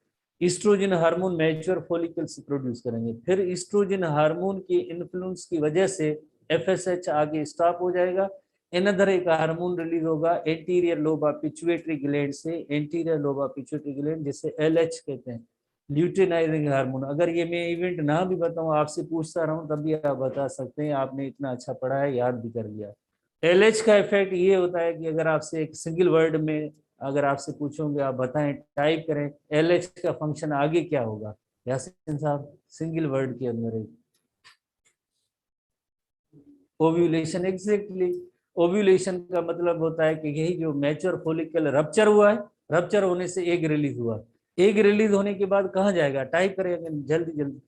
Oestrogen hormone mature follicles produce करेंगे, फिर ईस्ट्रोजन हार्मोन के इन्फ्लुएंस की वजह से एफएसएच आगे स्टॉप हो जाएगा। अनदर एक हार्मोन रिलीज होगा anterior lobe of pituitary gland से, anterior lobe of pituitary gland, जिसे एलएच कहते हैं, ल्यूटिनाइजिंग हार्मोन। अगर ये मैं इवेंट ना भी बताऊं, आपसे पूछता रहूं, तब भी आप बता सकते हैं, आपने इतना अच्छा पढ़ा है, याद भी कर लिया। एलएच का इफेक्ट ये होता है कि अगर आपसे एक सिंगल वर्ड में अगर आपसे पूछोगे, आप बताएं, टाइप करें एलएच का फंक्शन आगे क्या होगा, यासीन साहब, सिंगल वर्ड के अंदर एक ओव्यूलेशन। एग्जैक्टली, ओव्यूलेशन का मतलब होता है कि यही जो मैच्योर फॉलिकल रप्चर हुआ है, रप्चर होने से एग रिलीज हुआ, एग रिलीज होने के बाद कहाँ जाएगा, टाइप करेंगे जल्दी जल्दी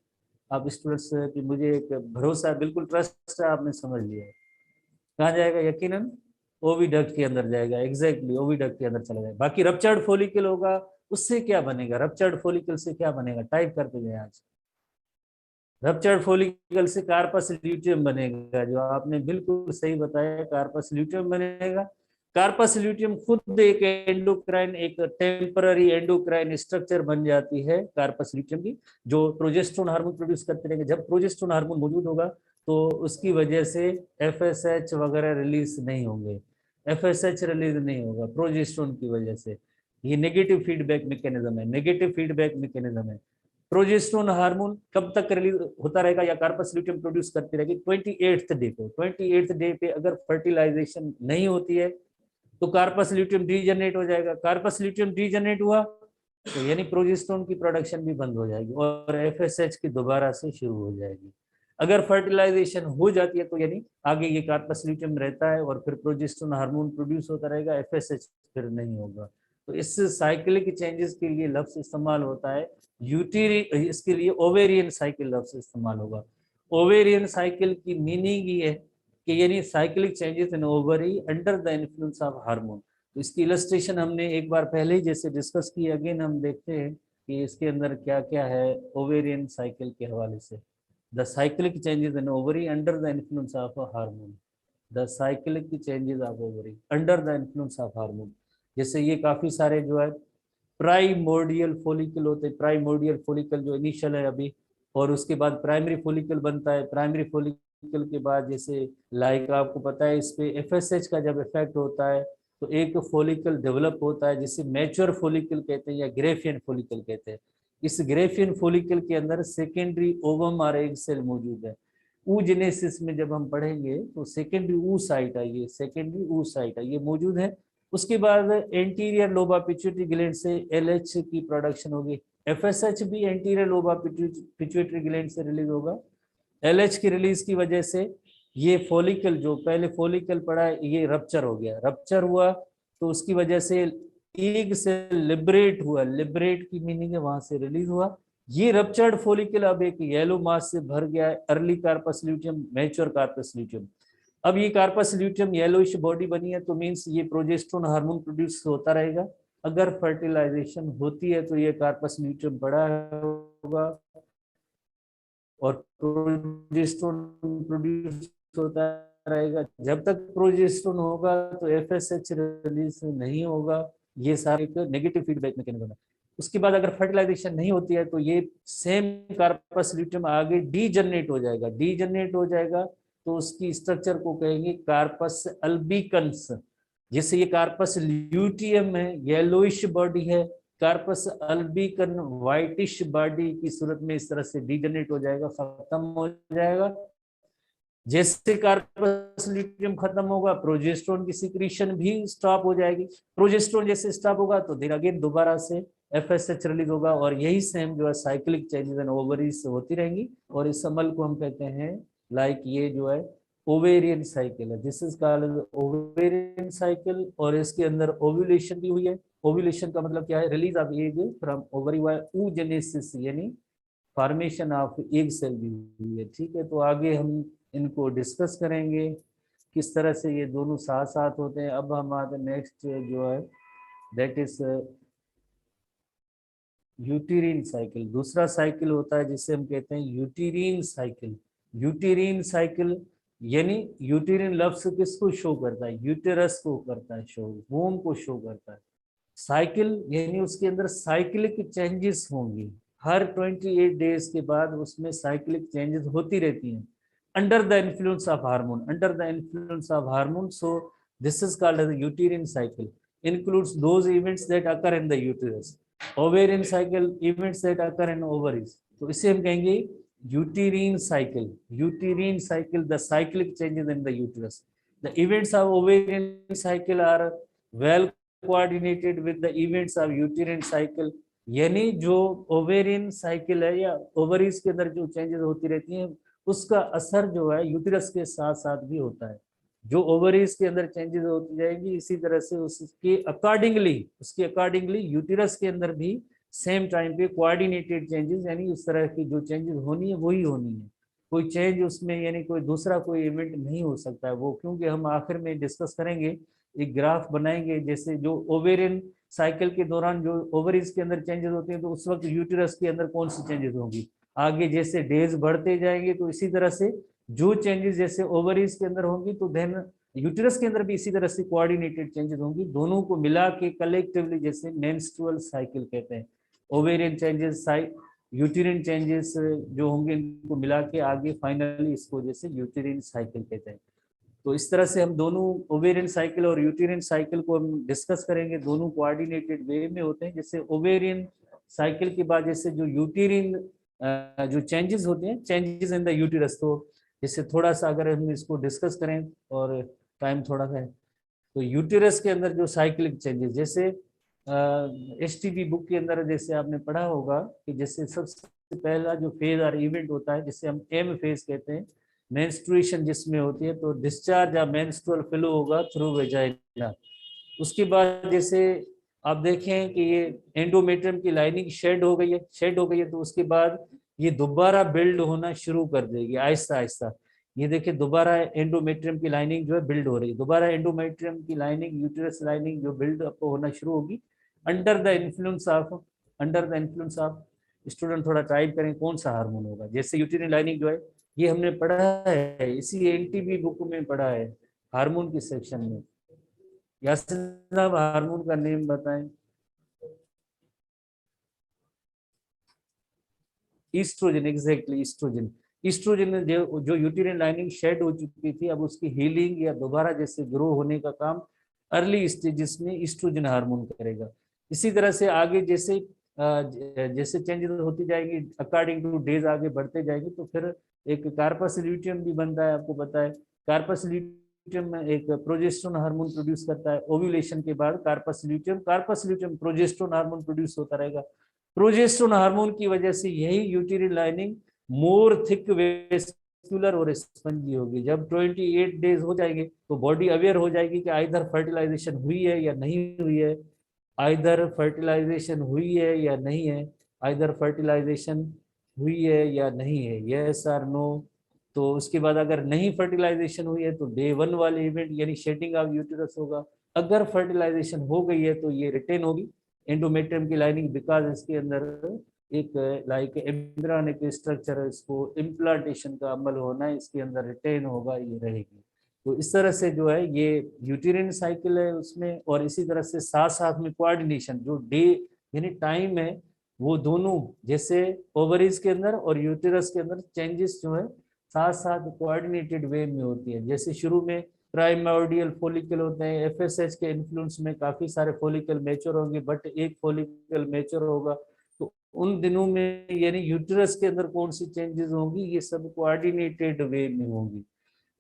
आप स्टूडेंट्स की, मुझे एक भरोसा है, बिल्कुल ट्रस्ट है, आपने समझ लिया है। कहाँ जाएगा, यकीनन ओविडक्ट के अंदर जाएगा। एग्जैक्टली ओविडक्ट के अंदर चला जाएगा। बाकी रप्चर्ड फॉलिकल होगा, उससे क्या बनेगा, रप्चर्ड फॉलिकल से क्या बनेगा, टाइप करते जाए आज। रप्चर्ड फॉलिकल से कार्पस ल्यूटियम बनेगा, जो आपने बिल्कुल सही बताया, कार्पस ल्यूटियम बनेगा। कार्पस ल्यूटियम खुद एक एंडोक्राइन, एक टेम्पररी एंडोक्राइन स्ट्रक्चर बन जाती है कार्पस ल्यूटियम की, जो प्रोजेस्टेरोन हार्मोन प्रोड्यूस करते रहेंगे। जब प्रोजेस्टेरोन हार्मोन मौजूद होगा, तो उसकी वजह से एफएसएच वगैरह रिलीज नहीं होंगे, एफएसएच रिलीज नहीं होगा प्रोजेस्टेरोन की वजह से। ये नेगेटिव फीडबैक मैकेनिज्म है, नेगेटिव फीडबैक मैकेनिज्म है। प्रोजेस्टेरोन हार्मोन कब तक रिलीज होता रहेगा या कार्पस ल्यूटियम प्रोड्यूस करती रहेगी, 28th डे पे। 28th डे पे अगर फर्टिलाइजेशन नहीं होती है, तो कार्पस ल्यूटियम डीजनरेट हो जाएगा। कार्पस ल्यूटियम डीजनरेट हुआ, तो यानी प्रोजेस्टेरोन की प्रोडक्शन भी बंद हो जाएगी और एफएसएच की दोबारा से शुरू हो जाएगी। अगर फर्टिलाइजेशन हो जाती है, तो यानी आगे ये कार्पस ल्यूटियम रहता है और फिर प्रोजेस्टेरोन हार्मोन प्रोड्यूस होता रहेगा, एफएसएच फिर नहीं होगा। तो इस साइक्लिक चेंजेस के लिए लफ्ज इस्तेमाल होता है यूटेरी, इसके लिए ओवेरियन साइकिल लफ्ज इस्तेमाल होगा। ओवेरियन साइकिल की मीनिंग ये है कि यानी cyclic changes in ovary under the influence of hormone. तो इसकी इलस्ट्रेशन हमने एक बार पहले ही जैसे डिस्कस की, अगेन हम देखते हैं कि इसके अंदर क्या क्या है ओवेरियन साइकिल के हवाले से। The cyclic changes in ovary under the influence of hormone, the cyclic changes of ovary under the influence of hormone. जैसे ये काफी सारे जो है प्राइमोर्डियल फॉलिकल होते हैं, प्राइमोर्डियल फॉलिकल जो इनिशियल है अभी, और उसके बाद प्राइमरी फॉलिकल बनता है। प्राइमरी फॉलिकल के बाद जैसे लाइक आपको पता है, इस पे एफएसएच का जब इफेक्ट होता है, तो एक फॉलिकल डेवलप होता है जिसे मैच्योर फॉलिकल कहते हैं या ग्रेफियन फॉलिकल कहते हैं। इस ग्रेफियन फॉलिकल के अंदर सेकेंडरी ओवम और एग सेल मौजूद है। ऊजेनेसिस में जब हम पढ़ेंगे, तो सेकेंडरी ऊ साइट है, ये सेकेंडरी ऊ साइट है, ये मौजूद है। उसके बाद एंटीरियर लोबा पिट्यूटरी ग्लैंड से एलएच की प्रोडक्शन होगी। एफएसएच भी एंटीरियर लोबा पिट्यूटरी ग्लैंड से रिलीज होगा। एलएच की रिलीज की वजह से ये फॉलिकल, जो पहले फॉलिकल पड़ा है, ये रप्चर हो गया, रप्चर हुआ, तो उसकी वजह से एग से लिबरेट हुआ, लिबरेट की मीनिंग है वहां से रिलीज हुआ। ये रप्चर्ड फॉलिकल अब एक येलो मास से भर गया है, early corpus luteum, mature corpus luteum. अब ये कार्पस ल्यूटियम येलोइश बॉडी बनी है, तो मींस ये प्रोजेस्टेरोन हार्मोन प्रोड्यूस होता रहेगा। अगर फर्टिलाइजेशन होती है तो ये कार्पस ल्यूटियम बड़ा होगा और प्रोजेस्टेरोन प्रोड्यूस होता रहेगा। जब तक प्रोजेस्टेरोन होगा तो एफएसएच रिलीज नहीं होगा। ये सारे एक नेगेटिव फीडबैक मैकेनिज्म है। उसके बाद अगर फर्टिलाइजेशन नहीं होती है तो ये सेम कार्पस ल्यूटियम आगे डीजनरेट हो जाएगा। डीजनरेट हो जाएगा तो उसकी स्ट्रक्चर को कहेंगे कार्पस अल्बिकन्स। जैसे ये कार्पस ल्यूटियम है, येलोइश बॉडी है, कार्पस अल्बिकन व्हाइटिश बॉडी की सूरत में इस तरह से डीजनरेट हो जाएगा, खत्म हो जाएगा। जैसे कार्पस ल्यूटियम खत्म होगा प्रोजेस्टेरोन की सिक्रीशन भी स्टॉप हो जाएगी। प्रोजेस्टेरोन जैसे स्टॉप होगा तो देन अगेन दोबारा से एफएसएच रिलीज होगा और यही सेम जो है साइक्लिक चेंजेस इन ओवरीज होती रहेंगी और इस अमल को हम कहते हैं लाइक ये जो है ओवेरियन साइकिल है। This is called ovarian cycle और इसके अंदर ओव्यूलेशन भी हुई है। ओव्यूलेशन का मतलब क्या है? Release of egg from ovary by oogenesis यानी फॉर्मेशन ऑफ एग सेल भी हुई है। ठीक है, तो आगे हम इनको डिस्कस करेंगे किस तरह से ये दोनों साथ साथ होते हैं। अब हम आते नेक्स्ट जो है दैट इज यूटेरिन साइकिल। दूसरा साइकिल होता है जिसे हम कहते हैं यूटेरिन साइकिल। यूटेरिन साइकिल यानी यूटेरिन लफ्ज किसको शो करता है? यूटेरस को करता है शो, वोम को शो करता है। साइकिल यानी उसके अंदर साइक्लिक चेंजेस होंगी, हर 28 डेज के बाद उसमें साइक्लिक चेंजेस होती रहती हैं under the influence of hormone, under the influence of hormone. So this is called as uterine cycle, includes those events that occur in the uterus. Ovarian cycle events that occur in ovaries, तो इसे हम कहेंगे uterine cycle. Uterine cycle the cyclic changes in the uterus. The events of ovarian cycle are well coordinated with the events of uterine cycle. यानी जो ovarian cycle है या ovaries के अंदर जो चेंजेस होती रहती हैं उसका असर जो है यूटेरस के साथ साथ भी होता है। जो ओवरीज के अंदर चेंजेस होती जाएगी इसी तरह से उसके अकॉर्डिंगली यूटेरस के अंदर भी सेम टाइम पे कोऑर्डिनेटेड चेंजेस यानी उस तरह की जो चेंजेस होनी है वही होनी है। कोई चेंज उसमें यानी कोई दूसरा कोई इवेंट नहीं हो सकता है वो, क्योंकि हम आखिर में डिस्कस करेंगे, एक ग्राफ बनाएंगे जैसे जो ओवेरियन साइकिल के दौरान जो ओवरीज के अंदर चेंजेस होते हैं तो उस वक्त यूटेरस के अंदर कौन सी चेंजेस होंगी। आगे जैसे डेज बढ़ते जाएंगे तो इसी तरह से जो चेंजेस जैसे ओवरीज के अंदर होंगी तो देन यूटेरस के अंदर भी इसी तरह से कोऑर्डिनेटेड चेंजेस होंगी। दोनों को मिला के कलेक्टिवली जैसे मेंस्ट्रुअल साइकिल कहते हैं। ओवेरियन चेंजेस यूटेरिन चेंजेस जो होंगे इनको मिला के आगे फाइनली इसको जैसे यूटेरिन साइकिल कहते हैं। तो इस तरह से हम दोनों ओवेरियन साइकिल और यूटेरिन साइकिल को हम डिस्कस करेंगे। दोनों कोऑर्डिनेटेड वे में होते हैं। जैसे ओवेरियन साइकिल के बाद जैसे जो यूटेरिन जो चेंजेस होते हैं, चेंजेस इन द यूटेरस, तो जैसे थोड़ा सा अगर हम इसको डिस्कस करें और टाइम थोड़ा सा है तो यूटेरस के अंदर जो साइक्लिक चेंजेस जैसे एसटीबी बुक के अंदर जैसे आपने पढ़ा होगा कि जैसे सबसे पहला जो फेज और इवेंट होता है जिसे हम एम फेज कहते हैं, मेंस्ट्रुएशन जिसमें होती है तो डिस्चार्ज या मेंस्ट्रुअल फ्लो होगा थ्रू वेजाइना। उसके बाद जैसे आप देखें कि ये एंडोमेट्रियम की लाइनिंग शेड हो गई है तो उसके बाद ये दोबारा बिल्ड होना शुरू कर देगी आहिस्ता आहिस्ता। ये देखिए दोबारा एंडोमेट्रियम की लाइनिंग जो है बिल्ड हो रही है, दोबारा एंडोमेट्रियम की लाइनिंग यूटेरस लाइनिंग जो बिल्ड अप होना शुरू होगी under the influence of student थोड़ा टाइप करें कौन सा हार्मोन होगा। जैसे यूटेरिन लाइनिंग जो है ये हमने पढ़ा है, इसी एनटीबी बुक में पढ़ा है हार्मोन की सेक्शन में। यासिर साहब हार्मोन का नेम बताएं। Oestrogen, exactly oestrogen. ईस्ट्रोजन जो यूटेरिन लाइनिंग शेड हो चुकी थी अब उसकी हीलिंग या दोबारा जैसे ग्रो होने का काम अर्ली स्टेजेस में ईस्ट्रोजन हार्मोन करेगा। इसी तरह से आगे जैसे जैसे चेंजेस होती जाएगी अकॉर्डिंग टू डेज आगे बढ़ते जाएंगे तो फिर एक कार्पस ल्यूटियम भी बनता है। आपको पता है कार्पस ल्यूटियम में एक प्रोजेस्टेरोन हार्मोन प्रोड्यूस करता है। ओव्यूलेशन के बाद corpus luteum progesterone hormone produce होता रहेगा। प्रोजेस्टेरोन हार्मोन की वजह से यही uterine lining more thick vascular और स्पंजी होगी। जब 28 डेज हो जाएंगे तो बॉडी अवेयर हो जाएगी कि आइदर फर्टिलाइजेशन हुई है या नहीं हुई है, आइदर फर्टिलाइजेशन हुई है या नहीं है, आइदर फर्टिलाइजेशन हुई है या नहीं है, यस और नो। तो उसके बाद अगर नहीं फर्टिलाइजेशन हुई है तो डे 1 वाले इवेंट यानी शेडिंग ऑफ यूटेरस होगा। अगर फर्टिलाइजेशन हो गई है तो ये रिटेन होगी एंडोमेट्रियम की लाइनिंग, बिकॉज इसके अंदर एक लाइक एम्ब्रियोनिक स्ट्रक्चर है, इसको इम्प्लांटेशन का अमल होना है, इसके अंदर रिटेन होगा, ये रहेगी। तो इस तरह से जो है ये यूटेरिन साइकिल है उसमें, और इसी तरह से साथ साथ में कोऑर्डिनेशन जो डे यानी टाइम है वो दोनों जैसे ओवरीज के अंदर और यूटेरस के अंदर चेंजेस जो है साथ साथ कोऑर्डिनेटेड वे में होती है। जैसे शुरू में प्राइमोर्डियल फॉलिकल होते हैं, एफएसएच के इन्फ्लुएंस में काफी सारे फॉलिकल मैच्योर होंगे, बट एक फॉलिकल मैच्योर होगा, तो उन दिनों में यानी यूटेरस के अंदर कौन सी चेंजेस होंगी, ये सब कोऑर्डिनेटेड वे में होंगी।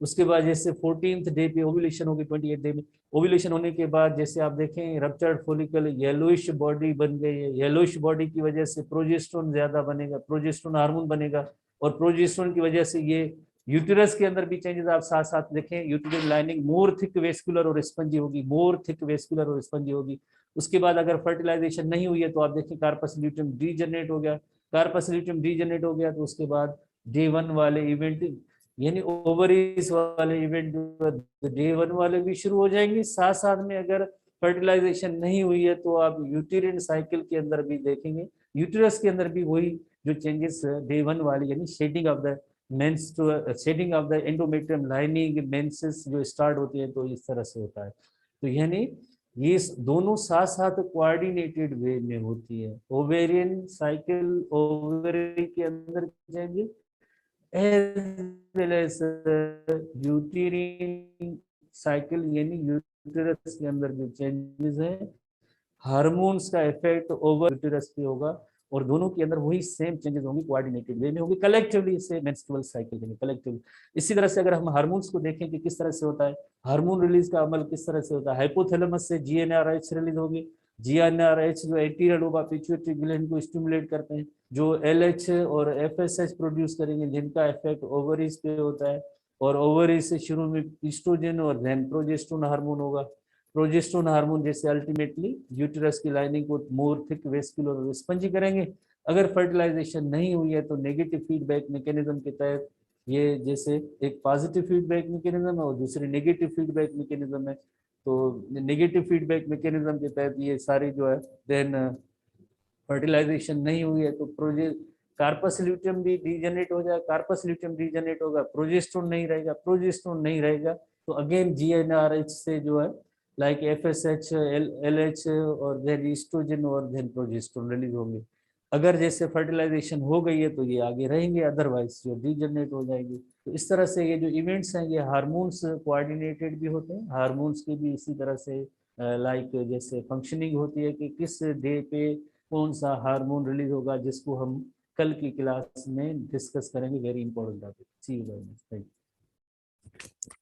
उसके बाद जैसे 14th डे पे ओव्यूलेशन होगी, 28th डे में ओव्यूलेशन होने के बाद जैसे आप देखें रप्चर्ड फॉलिकल येलोइश बॉडी बन गई है, येलोइश बॉडी की वजह से प्रोजेस्टेरोन ज्यादा बनेगा, प्रोजेस्टेरोन हार्मोन बनेगा, और प्रोजेस्टेरोन की वजह से ये यूटेरस के अंदर भी चेंजेस आप साथ साथ देखें, यूटेरिन लाइनिंग मोर थिक वेस्कुलर और स्पंजी होगी, मोर थिक वेस्कुलर और स्पंजी होगी। उसके बाद अगर फर्टिलाइजेशन नहीं हुई है तो आप देखें कार्पस ल्यूटियम डीजनरेट हो गया, कार्पस ल्यूटियम डीजनरेट हो गया तो उसके बाद डे 1 वाले इवेंट यानी ओवरीज वाले इवेंट डे 1 वाले भी शुरू हो जाएंगे। साथ साथ में अगर फर्टिलाइजेशन नहीं हुई है तो आप यूटेरिन साइकिल के अंदर भी देखेंगे, यूटेरस के अंदर भी वही जो चेंजेस डे 1 वाली यानी shedding of the shedding of the endometrium lining menses जो स्टार्ट होती है, तो इस तरह से होता है। तो यानी ये दोनों साथ साथ कोऑर्डिनेटेड वे में होती है। ओवेरियन साइकिल ओवरी के अंदर changes as well as uterine cycle यानी यूटेरस के अंदर जो चेंजेस है, हार्मोन्स का इफेक्ट ओवर यूटेरस पे होगा, और दोनों के अंदर वही सेम चेंजेस होंगी, कोऑर्डिनेटेड वे में होगी, कलेक्टिवली इसे मेंस्ट्रुअल साइकिल कहेंगे कलेक्टिवली। इसी तरह से अगर हम हार्मोन्स को देखें कि किस तरह से होता है, हार्मोन रिलीज का अमल किस तरह से होता है, हाइपोथैलेमस से जीएनआरएच रिलीज होगी, जीएनआरएच जो anterior lobe of pituitary gland को स्टिमुलेट करते हैं, जो एलएच और एफएसएच प्रोड्यूस करेंगे जिनका इफेक्ट ओवरीज पे होता है, और ओवरीज से शुरू में ईस्ट्रोजन और देन प्रोजेस्टेरोन हार्मोन होगा। प्रोजेस्टेरोन हार्मोन जैसे अल्टीमेटली यूटेरस की लाइनिंग को मोर थिक वेस्कुलर और स्पंजी करेंगे। अगर फर्टिलाइजेशन नहीं हुई है तो नेगेटिव फीडबैक मैकेनिज्म के तहत ये जैसे एक पॉजिटिव फीडबैक मैकेनिज्म है और दूसरी नेगेटिव फीडबैक मैकेनिज्म है, तो नेगेटिव फीडबैक मैकेनिज्म के तहत ये सारी जो है देन फर्टिलाइजेशन नहीं हुई है तो कार्पस ल्यूटियम भी डीजनरेट हो जाएगा, कार्पस ल्यूटियम डीजनरेट होगा, प्रोजेस्टेरोन नहीं रहेगा, प्रोजेस्टेरोन नहीं रहेगा तो अगेन जीएनआरएच से जो है लाइक एफएसएच एलएच और देन ईस्ट्रोजन और देन प्रोजेस्टेरोन रिलीज होंगे। अगर जैसे फर्टिलाइजेशन हो गई है तो ये आगे रहेंगे, अदरवाइज जो डीजनरेट हो जाएगी। तो इस तरह से ये जो इवेंट्स हैं ये हार्मोन्स कोऑर्डिनेटेड भी होते हैं, हार्मोन्स की भी इसी तरह से लाइक जैसे फंक्शनिंग होती है कि किस डे पे कौन सा हार्मोन रिलीज होगा, जिसको हम कल की क्लास में डिस्कस करेंगे। Very important topic. See you. Thank you.